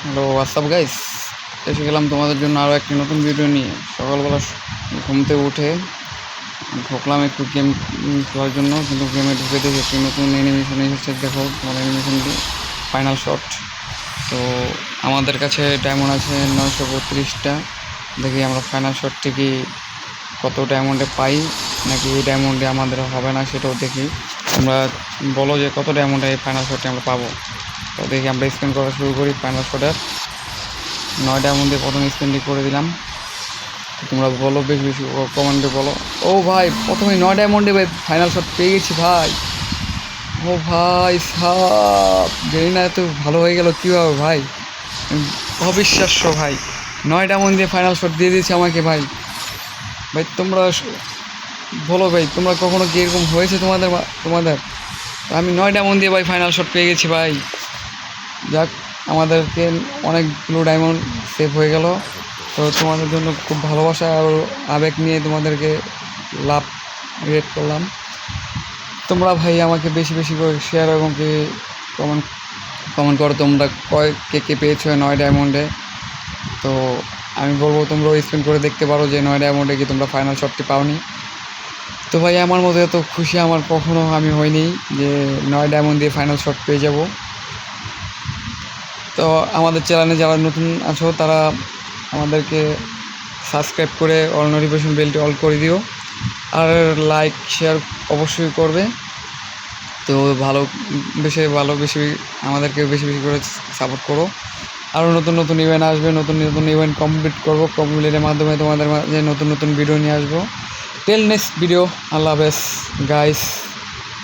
Hello WhatsApp guys, এসে গেলাম তোমাদের জন্য আরও একটি নতুন ভিডিও নিয়ে। সকালবেলা ঘুম থেকে উঠে ঢুকলাম একটু গেম খেলার জন্য, কিন্তু গেমে ঢুকে দেখি একটি নতুন অ্যানিমেশন এসেছে। দেখো তোমার অ্যানিমেশনটি ফাইনাল শট। তো আমাদের কাছে ডায়মন্ড আছে 932টা। দেখি আমরা ফাইনাল শট থেকে কত ডায়মন্ডে পাই, নাকি এই ডায়মন্ডে আমাদের হবে না সেটাও দেখি। তোমরা বলো যে কত ডায়মন্ডে এই ফাইনাল শটে আমরা পাবো। তো দেখি আমরা স্পেন করা শুরু করি। ফাইনাল শটের 9 ডায়মন্ডে প্রথম স্পেন্ডি করে দিলাম। তোমরা বলো, বেশি বেশি কমেন্টে বলো। ও ভাই, প্রথমে 9 ডায়মন্ডে ভাই ফাইনাল শট পেয়ে গেছি ভাই। ও ভাই সাব, জানি না এত ভালো হয়ে গেল কীভাবে ভাই, অবিশ্বাস্য ভাই। 9 ডায়মন্ড দিয়ে ফাইনাল শট দিয়ে দিয়েছে আমাকে ভাই। ভাই তোমরা বলো ভাই, তোমরা কখনো কি এরকম হয়েছে তোমাদের? আমি 9 ডায়মন্ড দিয়ে ভাই ফাইনাল শট পেয়ে গেছি ভাই। যাক, আমাদেরকে অনেকগুলো ডায়মন্ড সেভ হয়ে গেল। তো তোমাদের জন্য খুব ভালোবাসা আর আবেগ নিয়ে তোমাদেরকে লাভ রেট করলাম। তোমরা ভাই আমাকে বেশি বেশি করে শেয়ার এবং কি কমেন্ট করো তোমরা কে পেয়েছো 9 ডায়মন্ডে। তো আমি বলবো তোমরাও স্পেন্ড করে দেখতে পারো যে 9 ডায়মন্ডে কি তোমরা ফাইনাল শটটি পাওনি। তো ভাই আমার মতো এত খুশি আমার কখনো আমি হইনি যে 9 ডায়মন্ড দিয়ে ফাইনাল শট পেয়ে যাব। তো আমাদের চ্যানেলে যারা নতুন আছো তারা আমাদেরকে সাবস্ক্রাইব করে অল নোটিফিকেশন বেলটি অল করে দিও, আর লাইক শেয়ার অবশ্যই করবে। তো বেশি আমাদেরকে বেশি বেশি করে সাপোর্ট করো। আরও নতুন নতুন ইভেন্ট আসবে, নতুন নতুন ইভেন্ট কমপ্লিট করবো। কমপ্লিটের মাধ্যমে তোমাদের মাঝে নতুন নতুন ভিডিও নিয়ে আসবো। টিল নেক্সট ভিডিও, আল্লাহ হাফেজ গাইস।